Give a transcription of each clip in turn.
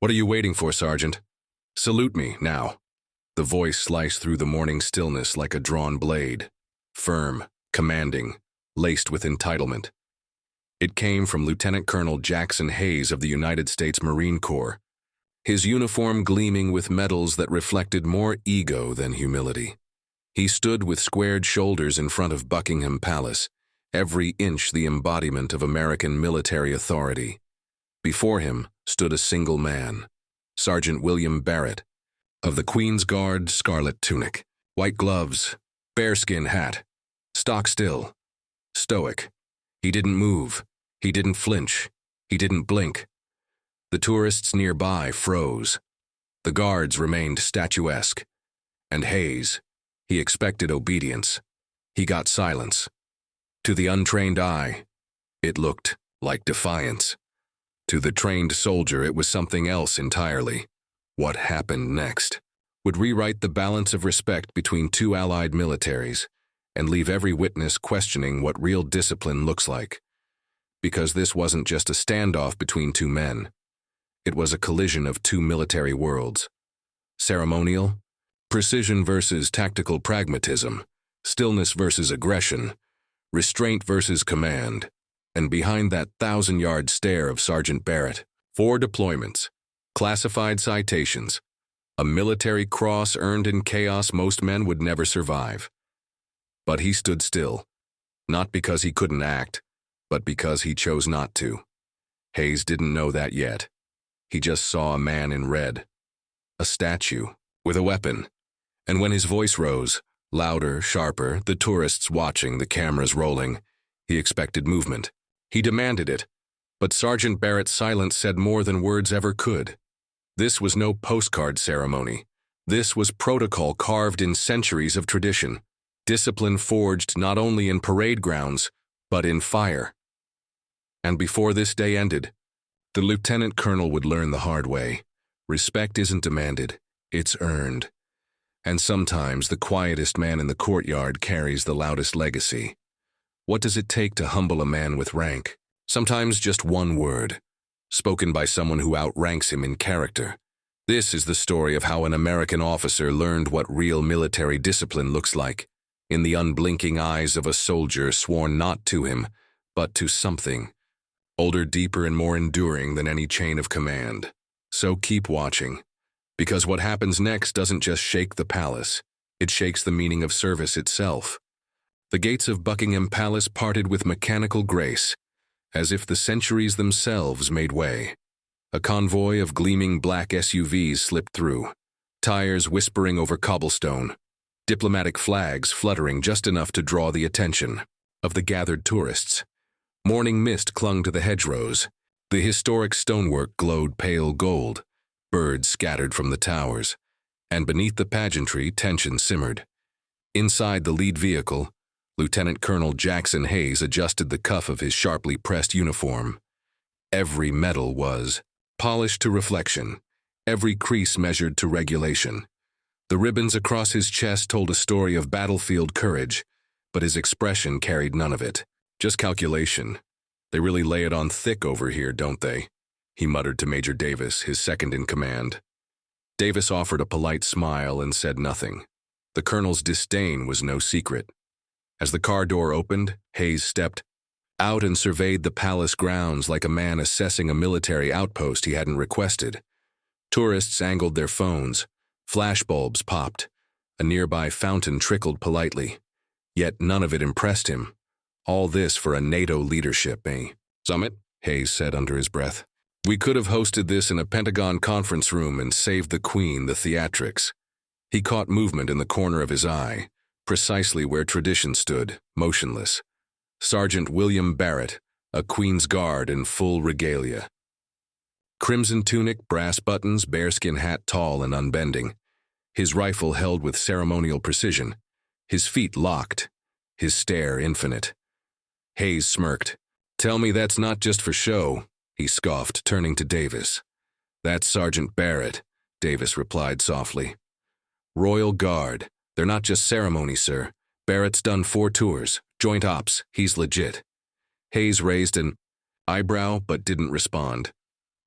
What are you waiting for, Sergeant? Salute me, now. The voice sliced through the morning stillness like a drawn blade. Firm, commanding, laced with entitlement. It came from Lieutenant Colonel Jackson Hayes of the United States Marine Corps, his uniform gleaming with medals that reflected more ego than humility. He stood with squared shoulders in front of Buckingham Palace, every inch the embodiment of American military authority. Before him stood a single man, Sergeant William Barrett, of the Queen's Guard scarlet tunic, white gloves, bearskin hat, stock still, stoic. He didn't move, he didn't flinch, he didn't blink. The tourists nearby froze. The guards remained statuesque. And Hayes, he expected obedience. He got silence. To the untrained eye, it looked like defiance. To the trained soldier, it was something else entirely. What happened next would rewrite the balance of respect between two allied militaries and leave every witness questioning what real discipline looks like. Because this wasn't just a standoff between two men. It was a collision of two military worlds. Ceremonial, precision versus tactical pragmatism, stillness versus aggression, restraint versus command, and behind that 1,000-yard stare of Sergeant Barrett, 4 deployments, classified citations, a military cross earned in chaos most men would never survive. But he stood still, not because he couldn't act, but because he chose not to. Hayes didn't know that yet. He just saw a man in red, a statue, with a weapon. And when his voice rose, louder, sharper, the tourists watching, the cameras rolling, he expected movement. He demanded it, but Sergeant Barrett's silence said more than words ever could. This was no postcard ceremony. This was protocol carved in centuries of tradition, discipline forged not only in parade grounds, but in fire. And before this day ended, the lieutenant colonel would learn the hard way. Respect isn't demanded, it's earned. And sometimes the quietest man in the courtyard carries the loudest legacy. What does it take to humble a man with rank? Sometimes just one word, spoken by someone who outranks him in character. This is the story of how an American officer learned what real military discipline looks like, in the unblinking eyes of a soldier sworn not to him, but to something. Older, deeper, and more enduring than any chain of command. So keep watching, because what happens next doesn't just shake the palace, it shakes the meaning of service itself. The gates of Buckingham Palace parted with mechanical grace, as if the centuries themselves made way. A convoy of gleaming black SUVs slipped through, tires whispering over cobblestone, diplomatic flags fluttering just enough to draw the attention of the gathered tourists. Morning mist clung to the hedgerows. The historic stonework glowed pale gold. Birds scattered from the towers. And beneath the pageantry, tension simmered. Inside the lead vehicle, Lieutenant Colonel Jackson Hayes adjusted the cuff of his sharply pressed uniform. Every metal was polished to reflection, every crease measured to regulation. The ribbons across his chest told a story of battlefield courage, but his expression carried none of it. Just calculation. They really lay it on thick over here, don't they? He muttered to Major Davis, his second in command. Davis offered a polite smile and said nothing. The colonel's disdain was no secret. As the car door opened, Hayes stepped out and surveyed the palace grounds like a man assessing a military outpost he hadn't requested. Tourists angled their phones. Flashbulbs popped. A nearby fountain trickled politely. Yet none of it impressed him. All this for a NATO leadership, eh? Summit, Hayes said under his breath. We could have hosted this in a Pentagon conference room and saved the Queen the theatrics. He caught movement in the corner of his eye, precisely where tradition stood, motionless. Sergeant William Barrett, a Queen's Guard in full regalia. Crimson tunic, brass buttons, bearskin hat tall and unbending. His rifle held with ceremonial precision. His feet locked. His stare infinite. Hayes smirked. Tell me that's not just for show, he scoffed, turning to Davis. That's Sergeant Barrett, Davis replied softly. Royal Guard. They're not just ceremony, sir. Barrett's done 4 tours. Joint ops. He's legit. Hayes raised an eyebrow but didn't respond.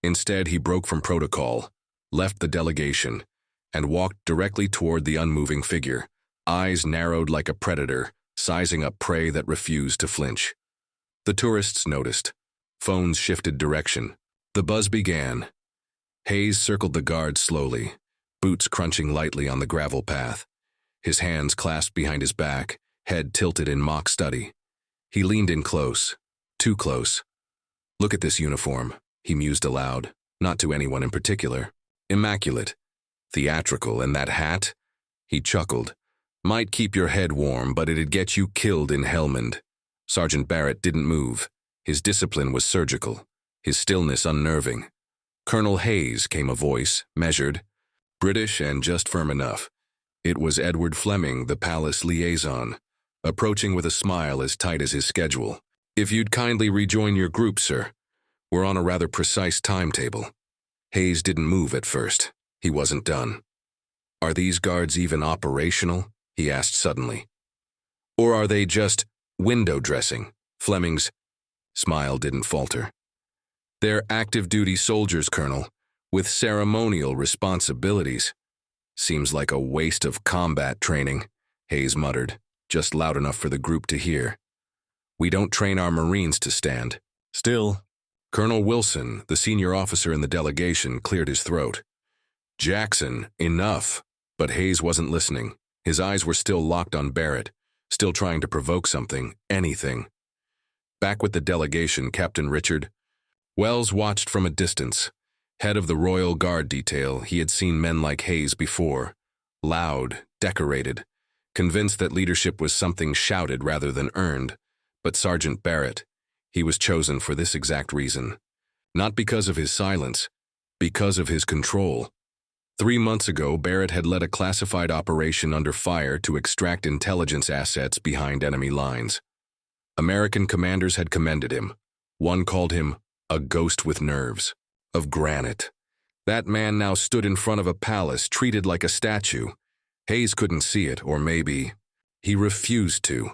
Instead, he broke from protocol, left the delegation, and walked directly toward the unmoving figure, eyes narrowed like a predator, sizing up prey that refused to flinch. The tourists noticed. Phones shifted direction. The buzz began. Hayes circled the guard slowly, boots crunching lightly on the gravel path. His hands clasped behind his back, head tilted in mock study. He leaned in close, too close. "Look at this uniform," he mused aloud, not to anyone in particular. "Immaculate. Theatrical, and that hat?" He chuckled. "Might keep your head warm, but it'd get you killed in Helmand." Sergeant Barrett didn't move. His discipline was surgical, his stillness unnerving. "Colonel Hayes," came a voice, measured, British and just firm enough. It was Edward Fleming, the palace liaison, approaching with a smile as tight as his schedule. "If you'd kindly rejoin your group, sir. We're on a rather precise timetable." Hayes didn't move at first. He wasn't done. "Are these guards even operational?" he asked suddenly. "Or are they just window dressing?" Fleming's smile didn't falter. "They're active-duty soldiers, Colonel, with ceremonial responsibilities." "Seems like a waste of combat training," Hayes muttered, just loud enough for the group to hear. "We don't train our Marines to stand." Still, Colonel Wilson, the senior officer in the delegation, cleared his throat. "Jackson, enough." But Hayes wasn't listening. His eyes were still locked on Barrett, still trying to provoke something, anything. Back with the delegation, Captain Richard Wells watched from a distance. Head of the Royal Guard detail, he had seen men like Hayes before. Loud, decorated, convinced that leadership was something shouted rather than earned. But Sergeant Barrett, he was chosen for this exact reason. Not because of his silence, because of his control. 3 months ago, Barrett had led a classified operation under fire to extract intelligence assets behind enemy lines. American commanders had commended him. One called him a ghost with nerves, of granite. That man now stood in front of a palace, treated like a statue. Hayes couldn't see it, or maybe he refused to.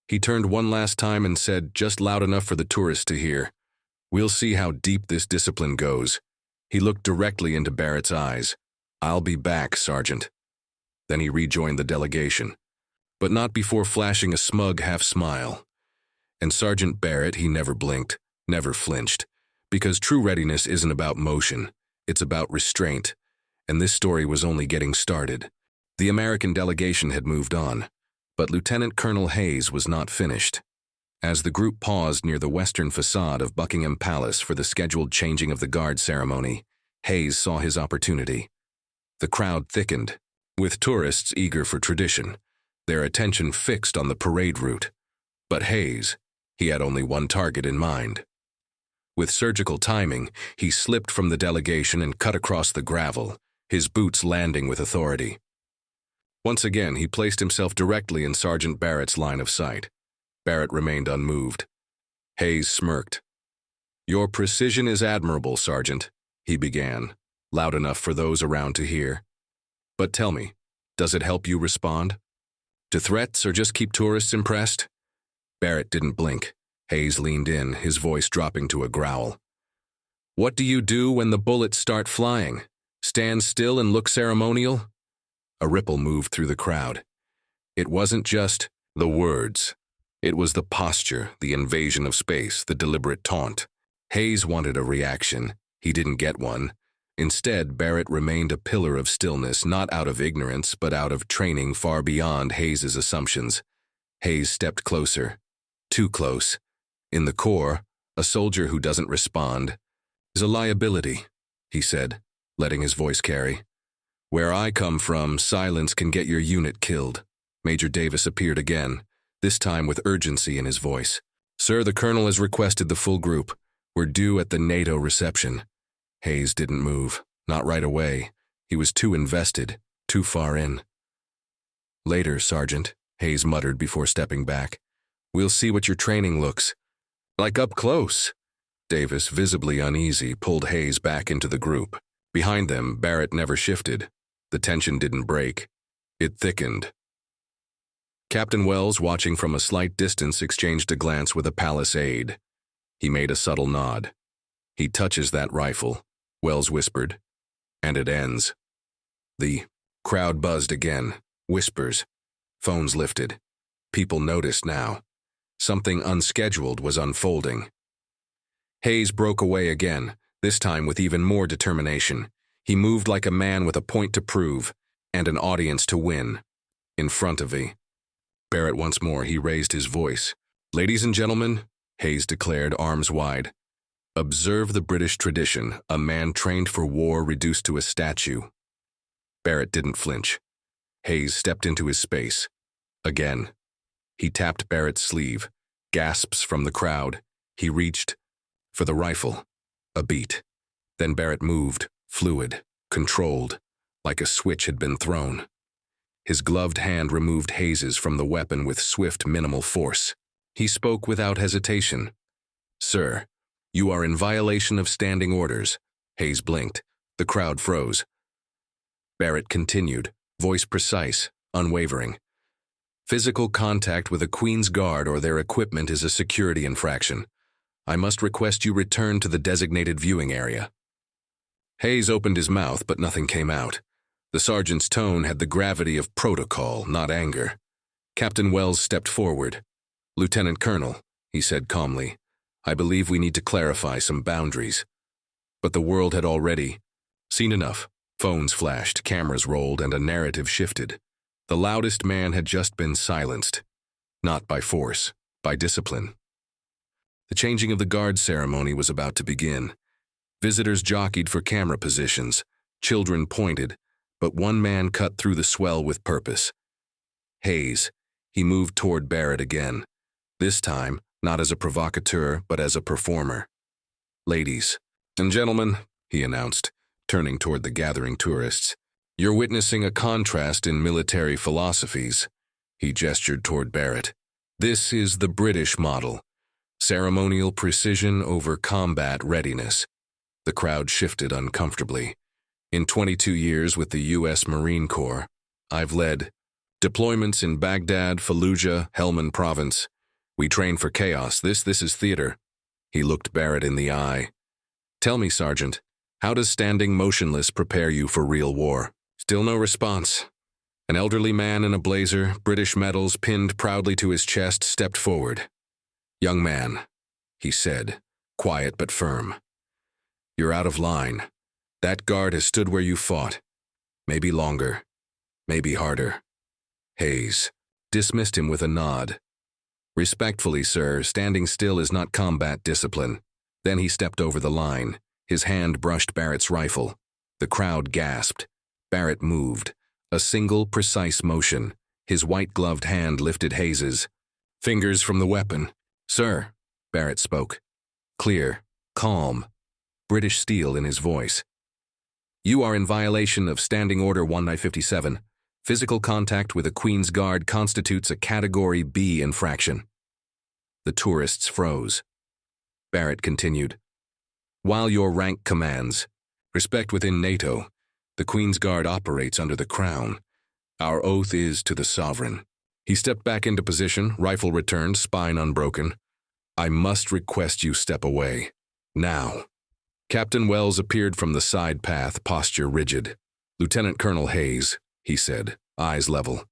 He turned one last time and said, just loud enough for the tourists to hear, "We'll see how deep this discipline goes." He looked directly into Barrett's eyes. "I'll be back, Sergeant." Then he rejoined the delegation, but not before flashing a smug half-smile. And Sergeant Barrett, he never blinked, never flinched, because true readiness isn't about motion, it's about restraint, and this story was only getting started. The American delegation had moved on, but Lieutenant Colonel Hayes was not finished. As the group paused near the western facade of Buckingham Palace for the scheduled changing of the guard ceremony, Hayes saw his opportunity. The crowd thickened, with tourists eager for tradition, their attention fixed on the parade route. But Hayes, he had only one target in mind. With surgical timing, he slipped from the delegation and cut across the gravel, his boots landing with authority. Once again, he placed himself directly in Sergeant Barrett's line of sight. Barrett remained unmoved. Hayes smirked. "Your precision is admirable, Sergeant," he began, loud enough for those around to hear. "But tell me, does it help you respond? To threats or just keep tourists impressed?" Barrett didn't blink. Hayes leaned in, his voice dropping to a growl. "What do you do when the bullets start flying? Stand still and look ceremonial?" A ripple moved through the crowd. It wasn't just the words. It was the posture, the invasion of space, the deliberate taunt. Hayes wanted a reaction. He didn't get one. Instead, Barrett remained a pillar of stillness, not out of ignorance, but out of training far beyond Hayes's assumptions. Hayes stepped closer. Too close. In the Corps, a soldier who doesn't respond is a liability, he said, letting his voice carry. "Where I come from, silence can get your unit killed." Major Davis appeared again, this time with urgency in his voice. "Sir, the colonel has requested the full group. We're due at the NATO reception." Hayes didn't move, not right away. He was too invested, too far in. "Later, Sergeant," Hayes muttered before stepping back. "We'll see what your training looks like up close." Davis, visibly uneasy, pulled Hayes back into the group. Behind them, Barrett never shifted. The tension didn't break. It thickened. Captain Wells, watching from a slight distance, exchanged a glance with a palace aide. He made a subtle nod. "He touches that rifle. Wells whispered. And it ends. The crowd buzzed again. Whispers. Phones lifted. People noticed now. Something unscheduled was unfolding. Hayes broke away again, this time with even more determination. He moved like a man with a point to prove, and an audience to win. In front of Barrett once more, he raised his voice. "Ladies and gentlemen," Hayes declared, arms wide. "Observe the British tradition, a man trained for war reduced to a statue." Barrett didn't flinch. Hayes stepped into his space. Again. He tapped Barrett's sleeve. Gasps from the crowd. He reached for the rifle. A beat. Then Barrett moved, fluid, controlled, like a switch had been thrown. His gloved hand removed Hayes's from the weapon with swift, minimal force. He spoke without hesitation. "Sir, you are in violation of standing orders." Hayes blinked. The crowd froze. Barrett continued, voice precise, unwavering. "Physical contact with a Queen's Guard or their equipment is a security infraction. I must request you return to the designated viewing area." Hayes opened his mouth, but nothing came out. The sergeant's tone had the gravity of protocol, not anger. Captain Wells stepped forward. "Lieutenant Colonel," he said calmly, "I believe we need to clarify some boundaries." But the world had already seen enough. Phones flashed, cameras rolled, and a narrative shifted. The loudest man had just been silenced. Not by force, by discipline. The changing of the guard ceremony was about to begin. Visitors jockeyed for camera positions. Children pointed, but one man cut through the swell with purpose. Hayes. He moved toward Barrett again. This time, not as a provocateur, but as a performer. "Ladies and gentlemen," he announced, turning toward the gathering tourists, "you're witnessing a contrast in military philosophies." He gestured toward Barrett. "This is the British model. Ceremonial precision over combat readiness." The crowd shifted uncomfortably. "In 22 years with the U.S. Marine Corps, I've led deployments in Baghdad, Fallujah, Helmand Province. We train for chaos. This is theater." He looked Barrett in the eye. "Tell me, Sergeant, how does standing motionless prepare you for real war?" Still no response. An elderly man in a blazer, British medals pinned proudly to his chest, stepped forward. "Young man," he said, quiet but firm, "you're out of line. That guard has stood where you fought. Maybe longer, maybe harder." Hayes dismissed him with a nod. "Respectfully, sir, standing still is not combat discipline." Then he stepped over the line. His hand brushed Barrett's rifle. The crowd gasped. Barrett moved. A single, precise motion. His white-gloved hand lifted Hayes's. Fingers from the weapon. "Sir," Barrett spoke. Clear, calm, British steel in his voice. "You are in violation of Standing Order 1957. Physical contact with a Queen's Guard constitutes a Category B infraction." The tourists froze. Barrett continued. "While your rank commands respect within NATO, the Queen's Guard operates under the Crown. Our oath is to the Sovereign." He stepped back into position, rifle returned, spine unbroken. "I must request you step away. Now." Captain Wells appeared from the side path, posture rigid. "Lieutenant Colonel Hayes," he said, eyes level.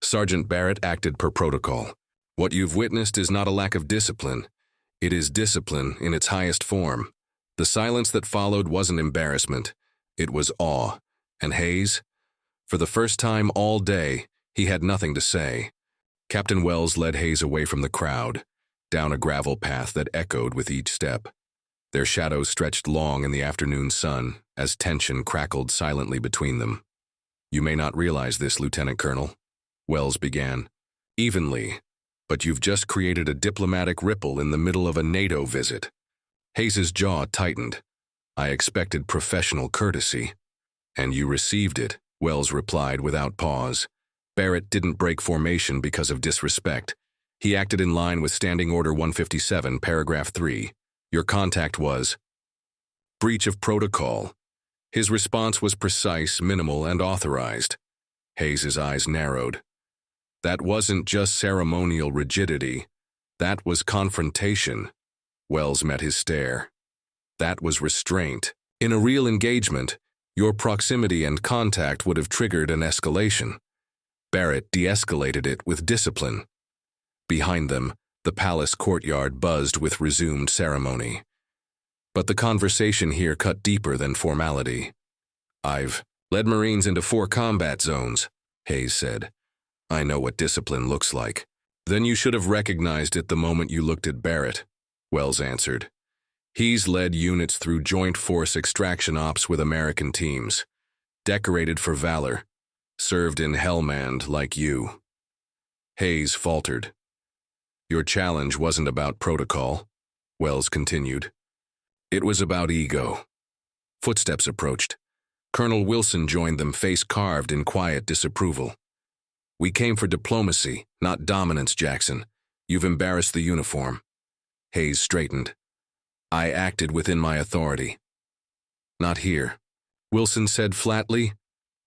"Sergeant Barrett acted per protocol. What you've witnessed is not a lack of discipline. It is discipline in its highest form. The silence that followed wasn't embarrassment. It was awe. And Hayes? For the first time all day, he had nothing to say." Captain Wells led Hayes away from the crowd, down a gravel path that echoed with each step. Their shadows stretched long in the afternoon sun as tension crackled silently between them. "You may not realize this, Lieutenant Colonel," Wells began. "Evenly, but you've just created a diplomatic ripple in the middle of a NATO visit." Hayes's jaw tightened. "I expected professional courtesy." "And you received it," Wells replied without pause. Barrett didn't break formation because of disrespect. He acted in line with Standing Order 157, Paragraph 3. Your contact was breach of protocol. His response was precise, minimal, and authorized. Hayes's eyes narrowed. That wasn't just ceremonial rigidity. That was confrontation. Wells met his stare. That was restraint. In a real engagement, your proximity and contact would have triggered an escalation. Barrett de-escalated it with discipline. Behind them, the palace courtyard buzzed with resumed ceremony. But the conversation here cut deeper than formality. "I've led Marines into 4 combat zones," Hayes said. "I know what discipline looks like." "Then you should have recognized it the moment you looked at Barrett," Wells answered. "He's led units through joint force extraction ops with American teams. Decorated for valor. Served in Hellmand like you." Hayes faltered. "Your challenge wasn't about protocol," Wells continued. "It was about ego." Footsteps approached. Colonel Wilson joined them, face carved in quiet disapproval. "We came for diplomacy, not dominance, Jackson. You've embarrassed the uniform." Hayes straightened. "I acted within my authority." "Not here," Wilson said flatly.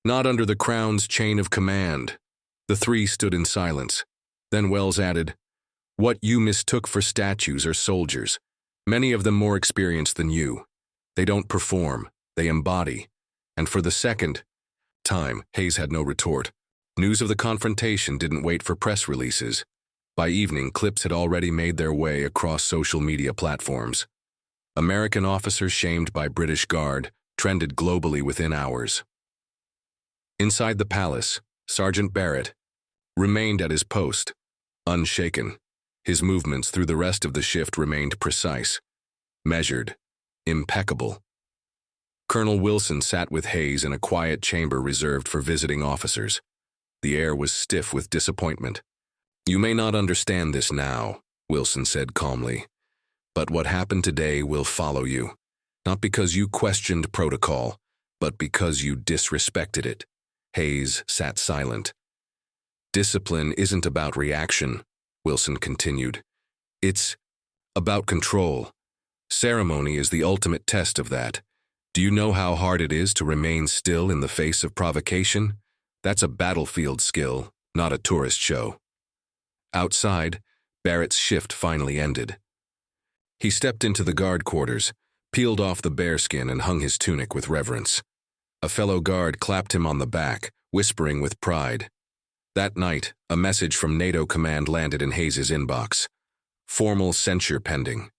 "Not under the Crown's chain of command." The 3 stood in silence. Then Wells added, "What you mistook for statues are soldiers, many of them more experienced than you. They don't perform, they embody." And for the second time, Hayes had no retort. News of the confrontation didn't wait for press releases. By evening, clips had already made their way across social media platforms. American officers shamed by British Guard trended globally within hours. Inside the palace, Sergeant Barrett remained at his post, unshaken. His movements through the rest of the shift remained precise, measured, impeccable. Colonel Wilson sat with Hayes in a quiet chamber reserved for visiting officers. The air was stiff with disappointment. "You may not understand this now," Wilson said calmly, "but what happened today will follow you. Not because you questioned protocol, but because you disrespected it." Hayes sat silent. "Discipline isn't about reaction," Wilson continued. "It's about control. Ceremony is the ultimate test of that. Do you know how hard it is to remain still in the face of provocation? That's a battlefield skill, not a tourist show." Outside, Barrett's shift finally ended. He stepped into the guard quarters, peeled off the bearskin and hung his tunic with reverence. A fellow guard clapped him on the back, whispering with pride. That night, a message from NATO command landed in Hayes' inbox. Formal censure pending.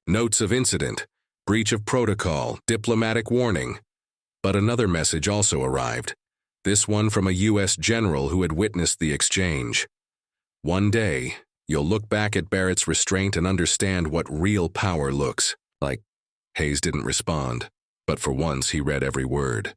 Notes of incident, breach of protocol, diplomatic warning. But another message also arrived. This one from a U.S. general who had witnessed the exchange. "One day, you'll look back at Barrett's restraint and understand what real power looks like." Hayes didn't respond, but for once he read every word.